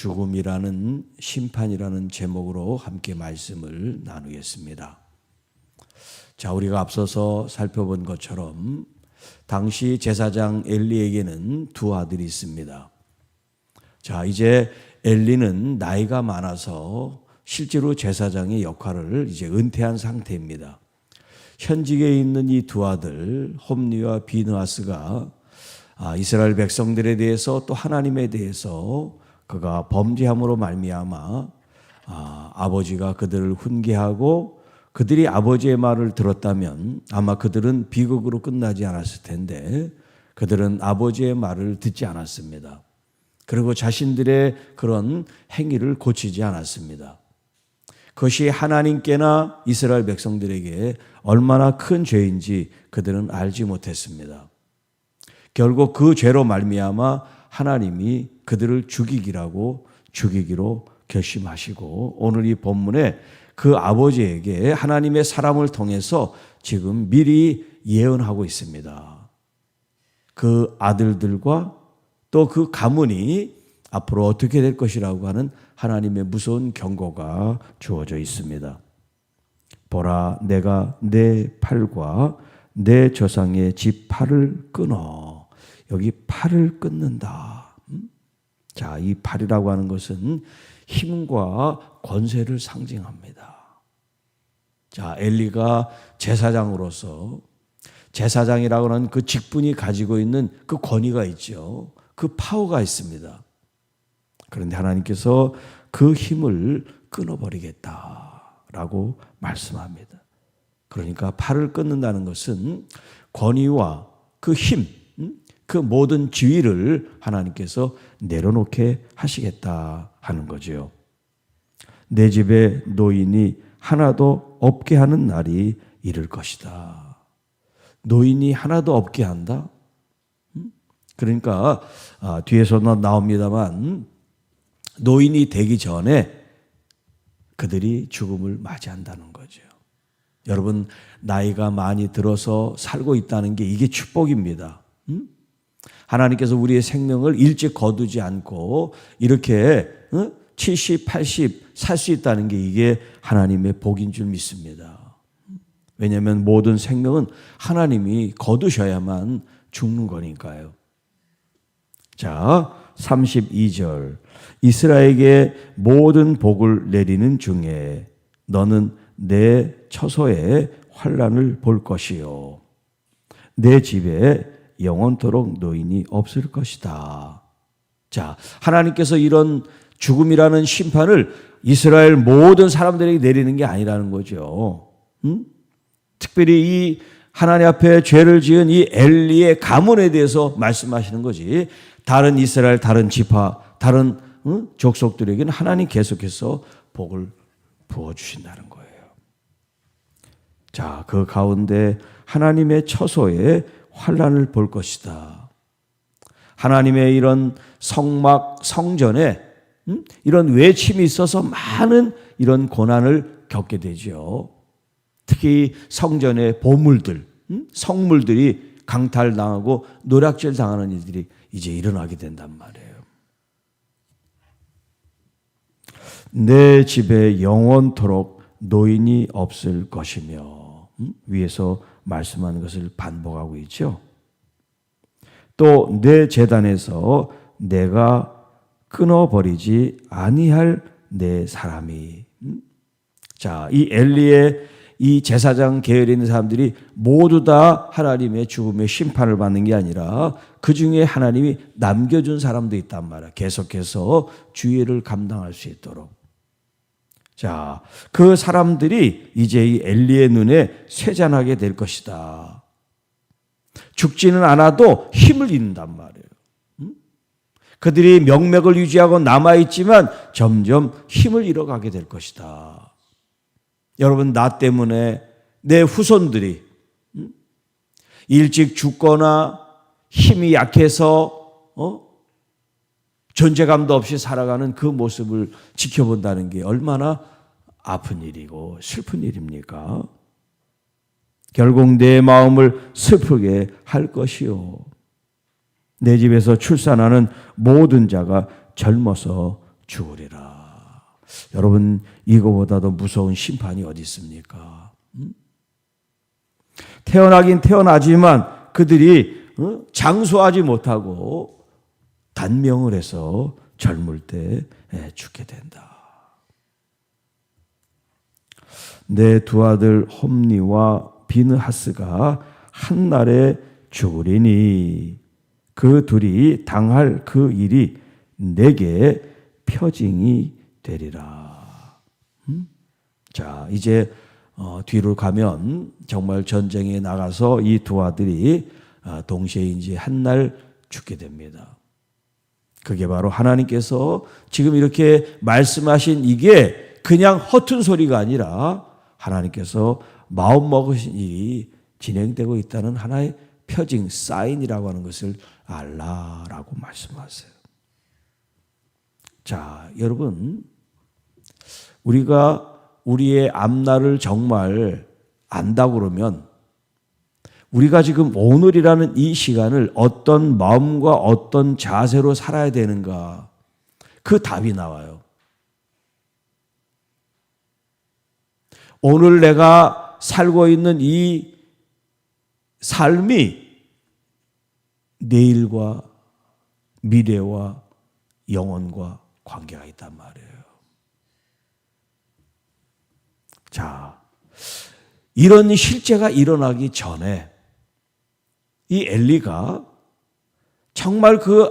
죽음이라는 심판이라는 제목으로 함께 말씀을 나누겠습니다. 자, 우리가 앞서서 살펴본 것처럼 당시 제사장 엘리에게는 두 아들이 있습니다. 자, 이제 엘리는 나이가 많아서 실제로 제사장의 역할을 이제 은퇴한 상태입니다. 현직에 있는 이 두 아들 홈리와 비느하스가 이스라엘 백성들에 대해서 또 하나님에 대해서 그가 범죄함으로 말미암아 아버지가 그들을 훈계하고 그들이 아버지의 말을 들었다면 아마 그들은 비극으로 끝나지 않았을 텐데 그들은 아버지의 말을 듣지 않았습니다. 그리고 자신들의 그런 행위를 고치지 않았습니다. 그것이 하나님께나 이스라엘 백성들에게 얼마나 큰 죄인지 그들은 알지 못했습니다. 결국 그 죄로 말미암아 하나님이 그들을 죽이기로 결심하시고 오늘 이 본문에 그 아버지에게 하나님의 사람을 통해서 지금 미리 예언하고 있습니다. 그 아들들과 또 그 가문이 앞으로 어떻게 될 것이라고 하는 하나님의 무서운 경고가 주어져 있습니다. 보라, 내가 내 팔과 내 조상의 집 팔을 끊어. 여기 팔을 끊는다. 자, 이 팔이라고 하는 것은 힘과 권세를 상징합니다. 자, 엘리가 제사장으로서 제사장이라고 하는 그 직분이 가지고 있는 그 권위가 있죠. 그 파워가 있습니다. 그런데 하나님께서 그 힘을 끊어버리겠다라고 말씀합니다. 그러니까 팔을 끊는다는 것은 권위와 그 힘, 그 모든 지위를 하나님께서 내려놓게 하시겠다 하는 거죠. 내 집에 노인이 하나도 없게 하는 날이 이를 것이다. 노인이 하나도 없게 한다? 그러니까 뒤에서 나옵니다만 노인이 되기 전에 그들이 죽음을 맞이한다는 거죠. 여러분, 나이가 많이 들어서 살고 있다는 게 이게 축복입니다. 하나님께서 우리의 생명을 일찍 거두지 않고 이렇게 70, 80 살 수 있다는 게 이게 하나님의 복인 줄 믿습니다. 왜냐하면 모든 생명은 하나님이 거두셔야만 죽는 거니까요. 자, 32절. 이스라엘에게 모든 복을 내리는 중에 너는 내 처소에 환난을 볼 것이요 내 집에 영원토록 노인이 없을 것이다. 자, 하나님께서 이런 죽음이라는 심판을 이스라엘 모든 사람들에게 내리는 게 아니라는 거죠. 특별히 이 하나님 앞에 죄를 지은 이 엘리의 가문에 대해서 말씀하시는 거지. 다른 이스라엘, 다른 지파, 다른 족속들에게는 하나님 계속해서 복을 부어주신다는 거예요. 자, 그 가운데 하나님의 처소에 환난을 볼 것이다. 하나님의 이런 성막, 성전에 이런 외침이 있어서 많은 이런 고난을 겪게 되죠. 특히 성전의 보물들, 성물들이 강탈당하고 노략질 당하는 일들이 이제 일어나게 된단 말이에요. 내 집에 영원토록 노인이 없을 것이며 위에서 말씀하는 것을 반복하고 있죠. 또 내 제단에서 내가 끊어버리지 아니할 내 사람이. 자, 이 엘리의 이 제사장 계열에 있는 사람들이 모두 다 하나님의 죽음의 심판을 받는 게 아니라 그 중에 하나님이 남겨준 사람도 있단 말이야. 계속해서 주의를 감당할 수 있도록. 자, 그 사람들이 이제 이 엘리의 눈에 쇠잔하게 될 것이다. 죽지는 않아도 힘을 잃는단 말이에요. 그들이 명맥을 유지하고 남아있지만 점점 힘을 잃어가게 될 것이다. 여러분, 나 때문에 내 후손들이 일찍 죽거나 힘이 약해서 존재감도 없이 살아가는 그 모습을 지켜본다는 게 얼마나 아픈 일이고 슬픈 일입니까? 결국 내 마음을 슬프게 할 것이요 내 집에서 출산하는 모든 자가 젊어서 죽으리라. 여러분, 이거보다 더 무서운 심판이 어디 있습니까? 태어나긴 태어나지만 그들이 장수하지 못하고 단명을 해서 젊을 때 죽게 된다. 내 두 아들 홈리와 비느하스가 한날에 죽으리니 그 둘이 당할 그 일이 내게 표징이 되리라. 자, 이제 뒤로 가면 정말 전쟁에 나가서 이 두 아들이 동시에 이제 한날 죽게 됩니다. 그게 바로 하나님께서 지금 이렇게 말씀하신 이게 그냥 허튼 소리가 아니라 하나님께서 마음 먹으신 일이 진행되고 있다는 하나의 표징, 사인이라고 하는 것을 알라라고 말씀하세요. 자, 여러분, 우리가 우리의 앞날을 정말 안다고 그러면 우리가 지금 오늘이라는 이 시간을 어떤 마음과 어떤 자세로 살아야 되는가, 그 답이 나와요. 오늘 내가 살고 있는 이 삶이 내일과 미래와 영혼과 관계가 있단 말이에요. 자, 이런 실제가 일어나기 전에 이 엘리가 정말 그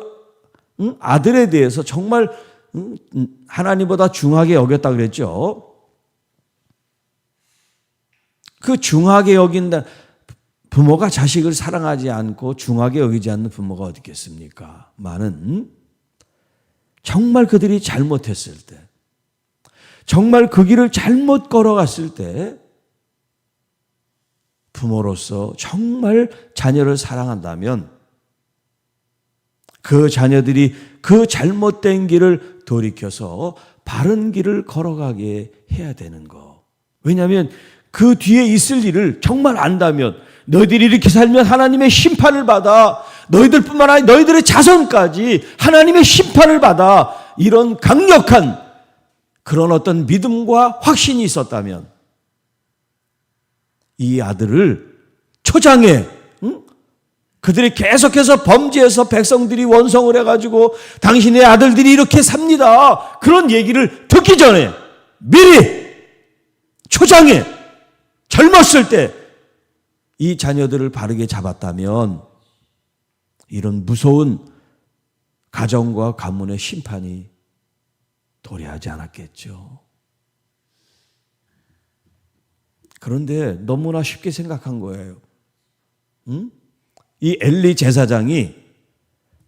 아들에 대해서 정말 하나님보다 중하게 여겼다 그랬죠. 그 중하게 여긴다. 부모가 자식을 사랑하지 않고 중하게 여기지 않는 부모가 어디 있겠습니까? 많은 정말 그들이 잘못했을 때, 정말 그 길을 잘못 걸어갔을 때 부모로서 정말 자녀를 사랑한다면 그 자녀들이 그 잘못된 길을 돌이켜서 바른 길을 걸어가게 해야 되는 거. 왜냐하면 그 뒤에 있을 일을 정말 안다면 너희들이 이렇게 살면 하나님의 심판을 받아, 너희들뿐만 아니라 너희들의 자손까지 하나님의 심판을 받아, 이런 강력한 그런 어떤 믿음과 확신이 있었다면 이 아들을 초장에 그들이 계속해서 범죄해서 백성들이 원성을 해가지고 당신의 아들들이 이렇게 삽니다, 그런 얘기를 듣기 전에 미리 초장에 젊었을 때 이 자녀들을 바르게 잡았다면 이런 무서운 가정과 가문의 심판이 도래하지 않았겠죠. 그런데 너무나 쉽게 생각한 거예요. 이 엘리 제사장이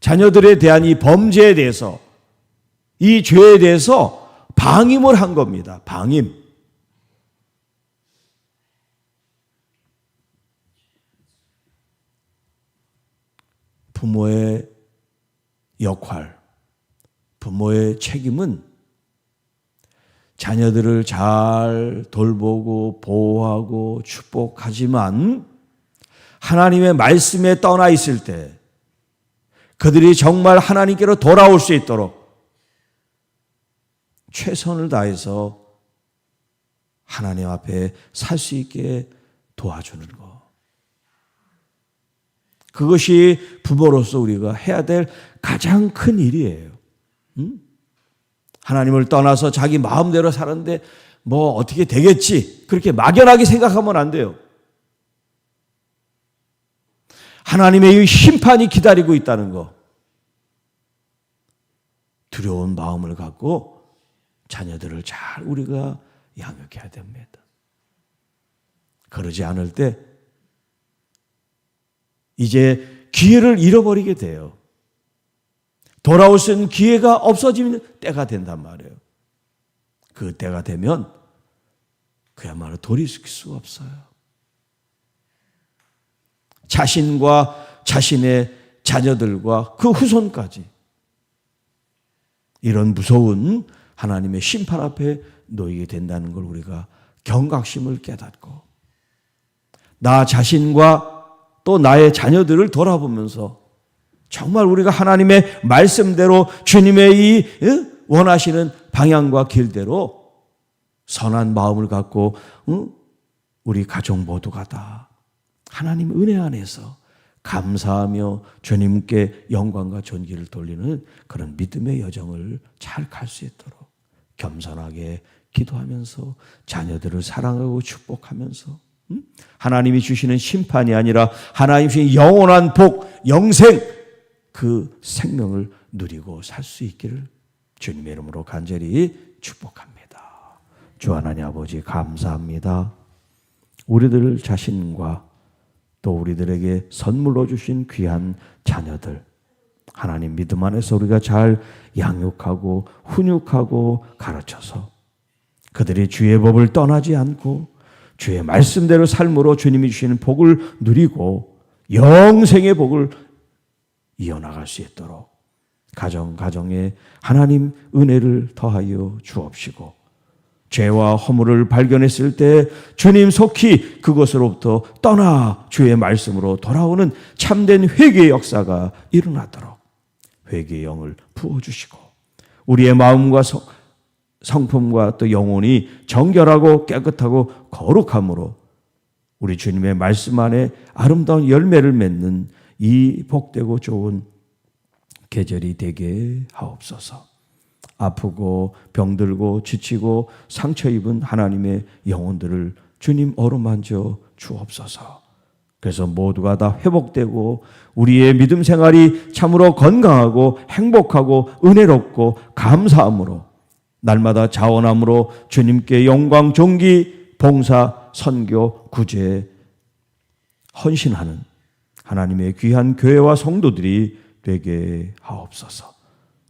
자녀들에 대한 이 범죄에 대해서, 이 죄에 대해서 방임을 한 겁니다. 방임. 부모의 역할, 부모의 책임은 자녀들을 잘 돌보고 보호하고 축복하지만 하나님의 말씀에 떠나 있을 때 그들이 정말 하나님께로 돌아올 수 있도록 최선을 다해서 하나님 앞에 살 수 있게 도와주는 것. 그것이 부모로서 우리가 해야 될 가장 큰 일이에요. 하나님을 떠나서 자기 마음대로 사는데 뭐 어떻게 되겠지, 그렇게 막연하게 생각하면 안 돼요. 하나님의 이 심판이 기다리고 있다는 거, 두려운 마음을 갖고 자녀들을 잘 우리가 양육해야 됩니다. 그러지 않을 때 이제 기회를 잃어버리게 돼요. 돌아올 수 있는 기회가 없어지는 때가 된단 말이에요. 그 때가 되면 그야말로 돌이킬 수가 없어요. 자신과 자신의 자녀들과 그 후손까지 이런 무서운 하나님의 심판 앞에 놓이게 된다는 걸 우리가 경각심을 깨닫고 나 자신과 또 나의 자녀들을 돌아보면서 정말 우리가 하나님의 말씀대로 주님의 이 원하시는 방향과 길대로 선한 마음을 갖고 우리 가족 모두가 다 하나님 은혜 안에서 감사하며 주님께 영광과 존귀를 돌리는 그런 믿음의 여정을 잘 갈 수 있도록 겸손하게 기도하면서 자녀들을 사랑하고 축복하면서 하나님이 주시는 심판이 아니라 하나님이 주신 영원한 복, 영생, 그 생명을 누리고 살 수 있기를 주님의 이름으로 간절히 축복합니다. 주 하나님 아버지 감사합니다. 우리들 자신과 또 우리들에게 선물로 주신 귀한 자녀들, 하나님 믿음 안에서 우리가 잘 양육하고 훈육하고 가르쳐서 그들이 주의 법을 떠나지 않고 주의 말씀대로 삶으로 주님이 주시는 복을 누리고 영생의 복을 이어나갈 수 있도록 가정에 하나님 은혜를 더하여 주옵시고, 죄와 허물을 발견했을 때 주님 속히 그것으로부터 떠나 주의 말씀으로 돌아오는 참된 회개의 역사가 일어나도록 회개의 영을 부어주시고, 우리의 마음과 성품과 또 영혼이 정결하고 깨끗하고 거룩함으로 우리 주님의 말씀 안에 아름다운 열매를 맺는 이 복되고 좋은 계절이 되게 하옵소서. 아프고 병들고 지치고 상처 입은 하나님의 영혼들을 주님 어루만져 주옵소서. 그래서 모두가 다 회복되고 우리의 믿음 생활이 참으로 건강하고 행복하고 은혜롭고 감사함으로 날마다 자원함으로 주님께 영광, 존귀, 봉사, 선교, 구제 헌신하는 하나님의 귀한 교회와 성도들이 되게 하옵소서.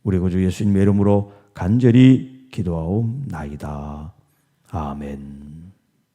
우리 구주 예수님의 이름으로 간절히 기도하옵나이다. 아멘.